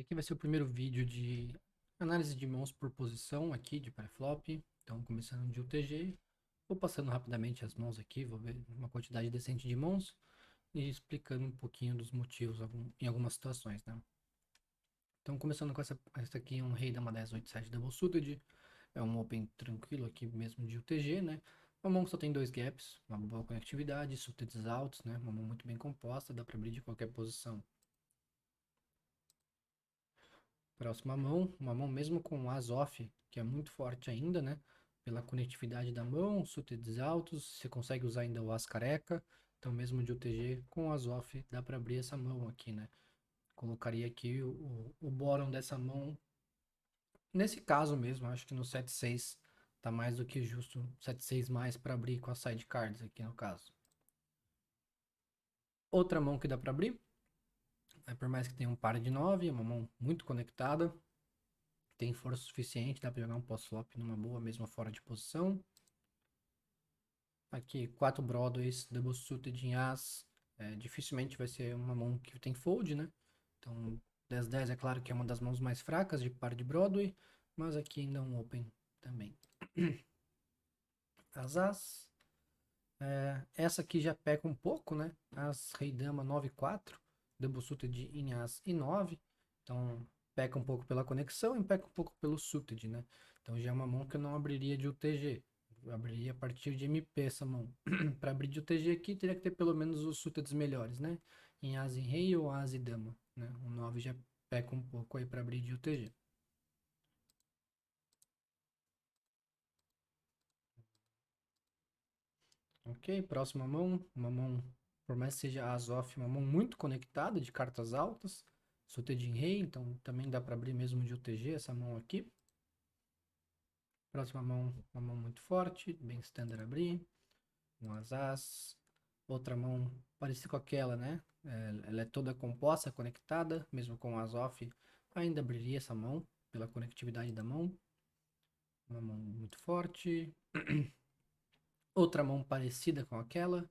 Aqui vai ser o primeiro vídeo de análise de mãos por posição aqui de pré-flop. Então, começando de UTG, vou passando rapidamente as mãos aqui, vou ver uma quantidade decente de mãos e explicando um pouquinho dos motivos em algumas situações, né? Então, começando com essa aqui, é um rei dama 10, 8, 7 double suited. É um open tranquilo aqui mesmo de UTG, né? Uma mão que só tem dois gaps, uma boa conectividade, suited altos, né? Uma mão muito bem composta, dá para abrir de qualquer posição. Próxima mão, uma mão mesmo com as off, que é muito forte ainda, né? Pela conectividade da mão, suites altos, você consegue usar ainda o as careca. Então, mesmo de UTG com as off, dá para abrir essa mão aqui, né? Colocaria aqui o bottom dessa mão. Nesse caso mesmo, acho que no 7-6 tá mais do que justo. 7-6 mais para abrir com as sidecards aqui no caso. Outra mão que dá para abrir, por mais que tenha um par de 9, é uma mão muito conectada. Tem força suficiente, dá para jogar um post-flop numa boa, mesmo fora de posição. Aqui, 4 Broadways, double suited em as. Dificilmente vai ser uma mão que tem fold, né? Então, 10-10 é claro que é uma das mãos mais fracas de par de Broadway, mas aqui ainda é um open também. As. Essa aqui já peca um pouco, né? As Rei Dama 9-4, double suited em as e 9. Então, peca um pouco pela conexão e peca um pouco pelo suited, né? Então, já é uma mão que eu não abriria de UTG. Eu abriria a partir de MP essa mão. Para abrir de UTG aqui, teria que ter pelo menos os suited melhores, né? Em as e rei ou as e dama, né? O 9 já peca um pouco aí para abrir de UTG. Ok, próxima mão. Uma mão, por mais que seja as off, uma mão muito conectada de cartas altas. Suited em rei, então também dá para abrir mesmo de UTG essa mão aqui. Próxima mão, uma mão muito forte, bem standard abrir. Um as. Outra mão parecida com aquela, né? Ela é toda composta, conectada, mesmo com as off, ainda abriria essa mão pela conectividade da mão. Uma mão muito forte. Outra mão parecida com aquelas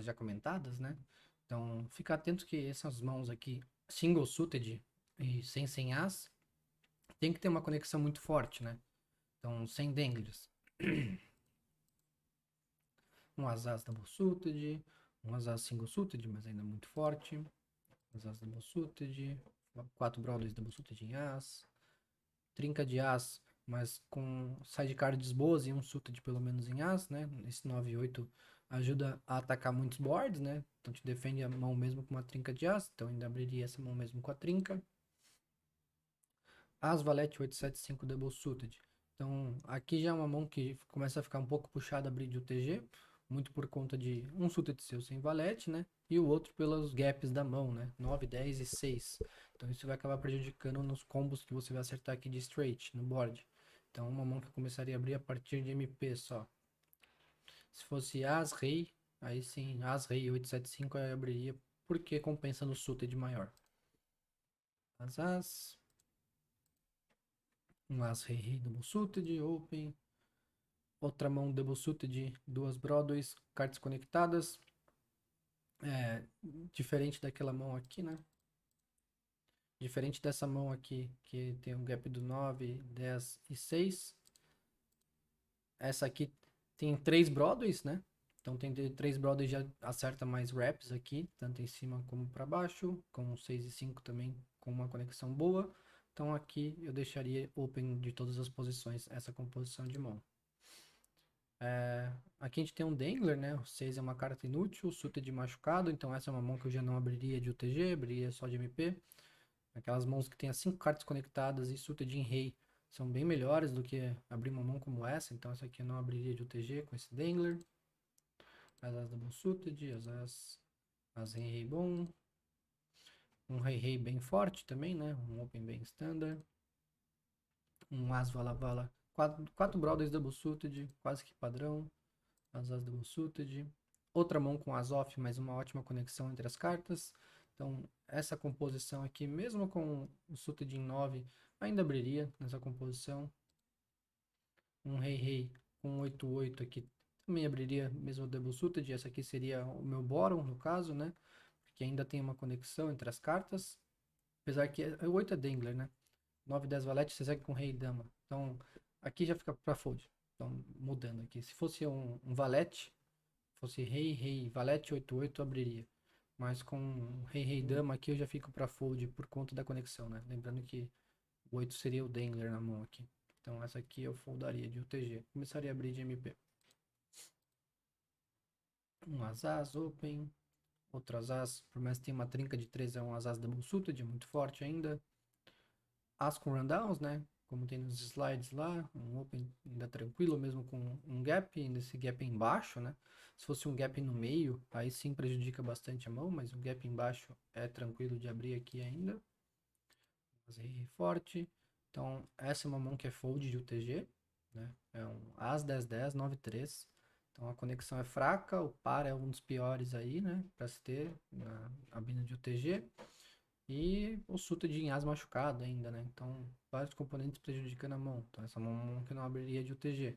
já comentadas, né? Então, fica atento que essas mãos aqui, single suited e sem as, tem que ter uma conexão muito forte, né? Então, sem danglers. Um as double suited, um as single suited, mas ainda muito forte. As double suited, 4 brothers double suited em as, trinca de as, mas com sidecards boas e um suited pelo menos em as, né? Esse 9 e 8 ajuda a atacar muitos boards, né? Então te defende a mão mesmo com uma trinca de as, então ainda abriria essa mão mesmo com a trinca. As valete 875 double suited. Então aqui já é uma mão que começa a ficar um pouco puxada a abrir de UTG, muito por conta de um suited seu sem valete, né? E o outro pelos gaps da mão, né? 9, 10 e 6. Então isso vai acabar prejudicando nos combos que você vai acertar aqui de straight no board. Então uma mão que começaria a abrir a partir de MP só. Se fosse As, Rei, aí sim, As, Rei 875 eu abriria porque compensa no suited maior. As, um As, Rei, Rei, double suited, open. Outra mão double suited, duas Broadways, cartas conectadas. Diferente daquela mão aqui, né? Diferente dessa mão aqui, que tem um gap do 9, 10 e 6. Essa aqui tem 3 Broadways, né? Então tem 3 Broadways já acerta mais reps aqui, tanto em cima como para baixo, com 6 e 5 também com uma conexão boa. Então aqui eu deixaria open de todas as posições essa composição de mão. Aqui a gente tem um Dangler, né? O 6 é uma carta inútil, suited de machucado, então essa é uma mão que eu já não abriria de UTG, abriria só de MP. Aquelas mãos que tem as 5 cartas conectadas e suited em rei são bem melhores do que abrir uma mão como essa, então essa aqui eu não abriria de UTG com esse Dangler. As double suited, as rei bom. Um rei bem forte também, né? Um open bem standard. Um as vala vala. 4 brothers double suited, quase que padrão. As double suited. Outra mão com as off, mas uma ótima conexão entre as cartas. Então, essa composição aqui, mesmo com o suited em 9, ainda abriria nessa composição. Um rei com 8-8 aqui também abriria mesmo double suited. Essa aqui seria o meu bottom, no caso, né? Que ainda tem uma conexão entre as cartas. Apesar que o 8 é Dangler, né? 9 10 valete, você segue com rei e dama. Então, aqui já fica pra fold. Então, mudando aqui. Se fosse um valete, fosse rei, rei, valete 8 abriria. Mas com rei, rei, dama aqui eu já fico pra fold por conta da conexão, né? Lembrando que o 8 seria o Dangler na mão aqui. Então essa aqui eu foldaria de UTG. Começaria a abrir de MP. Um Asas, Open. Outro Asas, por mais que tenha uma trinca de 3, é um Asas Double Suited, muito forte ainda. As com rundowns, né? Como tem nos slides lá, um open ainda tranquilo, mesmo com um gap, ainda esse gap embaixo, né? Se fosse um gap no meio, aí sim prejudica bastante a mão, mas o gap embaixo é tranquilo de abrir aqui ainda. Fazer forte. Então, essa é uma mão que é fold de UTG, né? É um As 10-10, 9-3. Então a conexão é fraca, o par é um dos piores aí, né? Para se ter na abina de UTG. E o suited em As machucado ainda, né? Então, vários componentes prejudicando a mão. Então, essa mão que não abriria de UTG.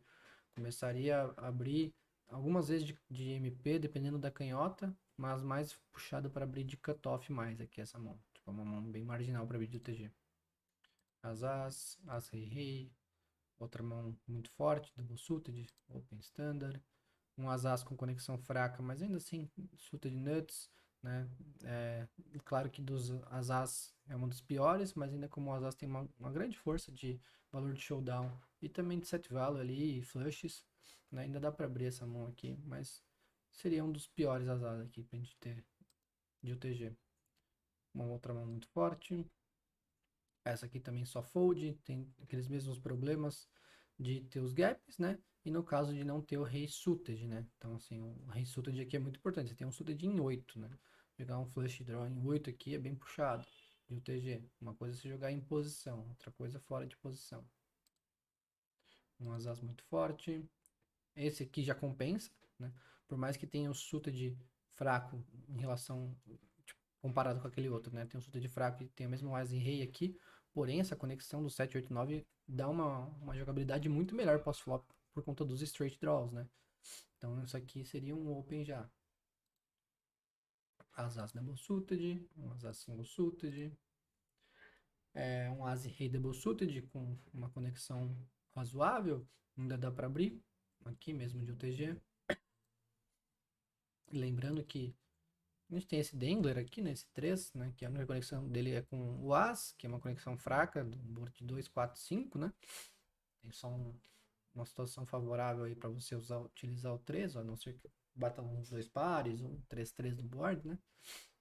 Começaria a abrir algumas vezes de MP, dependendo da canhota, mas mais puxado para abrir de cutoff mais aqui essa mão. Tipo, uma mão bem marginal para abrir de UTG. As, rei, rei. Outra mão muito forte, double suited, open standard. Um As com conexão fraca, mas ainda assim, suited nuts, né? É, claro que dos As é um dos piores, mas ainda como o As tem uma grande força de valor de showdown e também de set value ali, e flushes, né? Ainda dá para abrir essa mão aqui, mas seria um dos piores As aqui pra gente ter de UTG. Uma outra mão muito forte. Essa aqui também só fold, tem aqueles mesmos problemas de ter os gaps, né? E no caso de não ter o rei suited, né? Então, assim, o rei suited aqui é muito importante. Você tem um suited em 8, né? Jogar um flush draw em 8 aqui é bem puxado de UTG. Uma coisa é você jogar em posição, outra coisa é fora de posição. Um As muito forte. Esse aqui já compensa, né? Por mais que tenha o suited fraco em relação, tipo, comparado com aquele outro, né? Tem um suited fraco e tem o mesmo As e Rei aqui, porém essa conexão do 7, 8, 9 dá uma jogabilidade muito melhor pós-flop por conta dos straight draws, né? Então isso aqui seria um open já. As double suited, um As single suited, um As e Rei double suited com uma conexão razoável, ainda dá para abrir, aqui mesmo de UTG. Lembrando que a gente tem esse Dangler aqui, né? Esse 3, né? Que a única conexão dele é com o As, que é uma conexão fraca, do board de 2, 4, 5, né? Tem só uma situação favorável aí para você utilizar o 3, a não ser que bata uns dois pares, um 3-3 no board, né?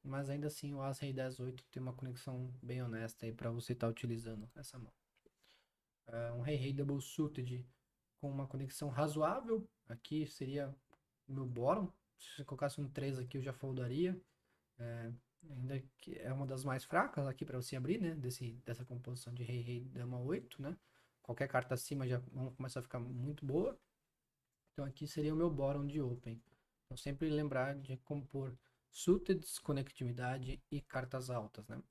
Mas ainda assim o As Rei 10-8 tem uma conexão bem honesta aí para você estar utilizando essa mão. Um Rei Rei Double Suited com uma conexão razoável, aqui seria o meu bottom. Se você colocasse um 3 aqui eu já foldaria. É, ainda que é uma das mais fracas aqui para você abrir, né? Dessa composição de rei, rei, dama 8, né? Qualquer carta acima já vão começar a ficar muito boa. Então aqui seria o meu bottom de open. Então sempre lembrar de compor suited, conectividade e cartas altas, né?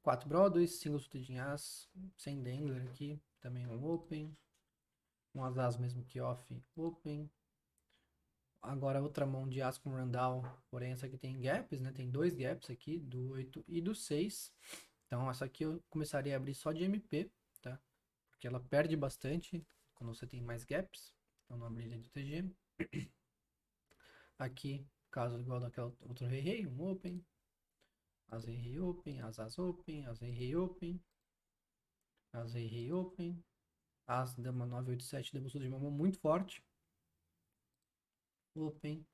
4 Broadways, single suited em As, sem Dangler aqui, também um open. Um As mesmo que off, open. Agora outra mão de As com rundown, porém essa aqui tem gaps, né? Tem dois gaps aqui, do 8 e do 6. Então essa aqui eu começaria a abrir só de MP, tá? Porque ela perde bastante quando você tem mais gaps. Então não abriria de TG. Aqui, caso igual daquela outro rei rei, um open. As rei rei open, as open, as rei rei open. As rei rei open. As dama 987 debusou de uma mão muito forte. Open.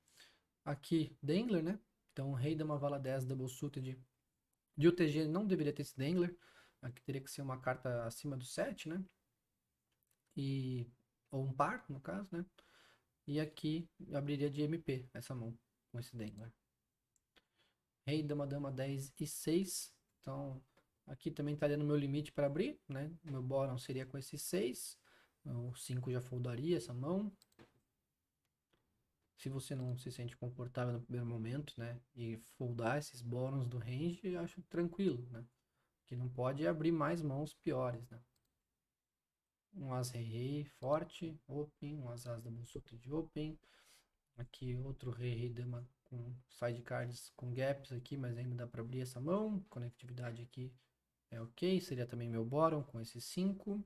Aqui, Dangler, né? Então, rei dama vala 10 double suited de UTG não deveria ter esse Dangler. Aqui teria que ser uma carta acima do 7, né? Ou um par, no caso, né? E aqui eu abriria de MP essa mão com esse Dangler. Rei, dama, dama 10 e 6. Então, aqui também estaria no meu limite para abrir, né? O meu bottom seria com esse 6. O 5 já foldaria essa mão. Se você não se sente confortável no primeiro momento, né? E foldar esses bônus do range, eu acho tranquilo, né? Que não pode abrir mais mãos piores, né? Um As Rei Rei forte, open, um As As Dama Suited de open. Aqui outro Rei Rei Dama com sidecards com gaps aqui, mas ainda dá para abrir essa mão. Conectividade aqui é ok, seria também meu bottom com esse 5.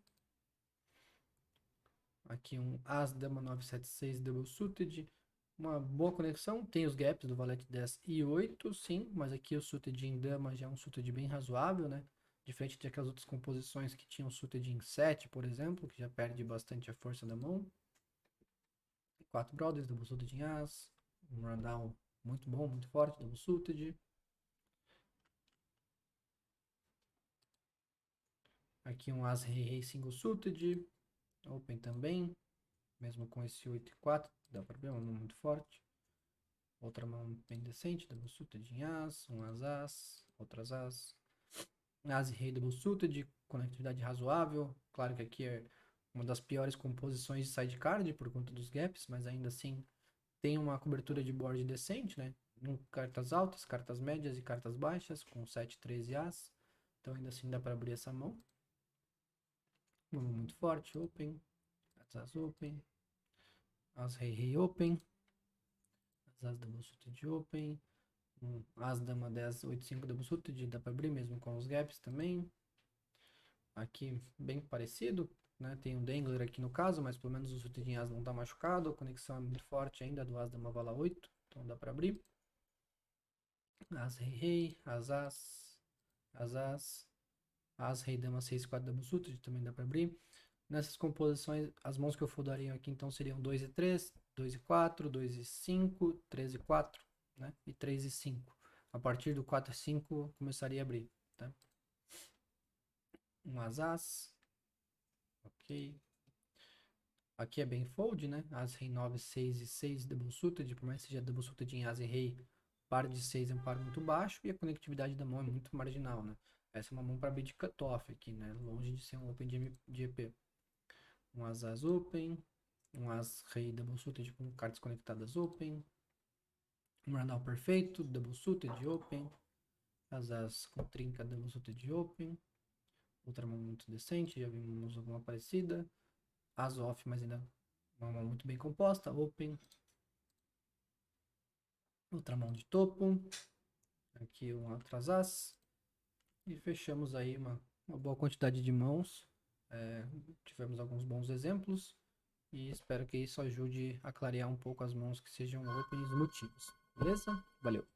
Aqui um As, Dama 976, Double Suited. Uma boa conexão, tem os gaps do Valete 10 e 8, sim, mas aqui o Suited em Dama já é um Suited bem razoável, né? Diferente de aquelas outras composições que tinham Suited em 7, por exemplo, que já perde bastante a força da mão. 4 Brothers, Double Suited em As. Um rundown muito bom, muito forte, Double Suited. Aqui um As, Rei, Rei, Single Suited. Open também, mesmo com esse 8 e 4, dá para ver, uma mão muito forte. Outra mão bem decente, double suited em As, um As, outras As. As e Rei double suited, conectividade razoável. Claro que aqui é uma das piores composições de sidecard por conta dos gaps, mas ainda assim tem uma cobertura de board decente, né? Cartas altas, cartas médias e cartas baixas, com 7, 13 As. Então ainda assim dá para abrir essa mão. Uma mão muito forte, open. As open. As Rei Rei open. As double suited open. As dama 10, 8, 5 double suited, dá para abrir mesmo com os gaps também. Aqui bem parecido, né? Tem um dangler aqui no caso, mas pelo menos o suited em As não tá machucado. A conexão é muito forte ainda do As dama vala 8, então dá para abrir. As rei rei, as rei dama 6, 4 double suited, também dá para abrir. Nessas composições, as mãos que eu fodariam aqui então seriam 2 e 3, 2 e 4, 2 e 5, 3 e 4, né? E 3 e 5. A partir do 4 e 5 começaria a abrir, tá? Um As, ok. Aqui é bem fold, né? As, Rei 9, 6 e 6 double suited, por mais que seja double suited em As e Rei, par de 6 é um par muito baixo e a conectividade da mão é muito marginal, né? Essa é uma mão para abrir de cutoff aqui, né? Longe de ser um open de EP. Um As open, um As Rei double suited com cartas conectadas open, um rundown perfeito, double suited open, As com trinca double suited open, outra mão muito decente, já vimos alguma parecida, As off, mas ainda uma mão muito bem composta, open, outra mão de topo, aqui um outras As, e fechamos aí uma boa quantidade de mãos, tivemos alguns bons exemplos, e espero que isso ajude a clarear um pouco as mãos que sejam open e os motivos. Beleza? Valeu!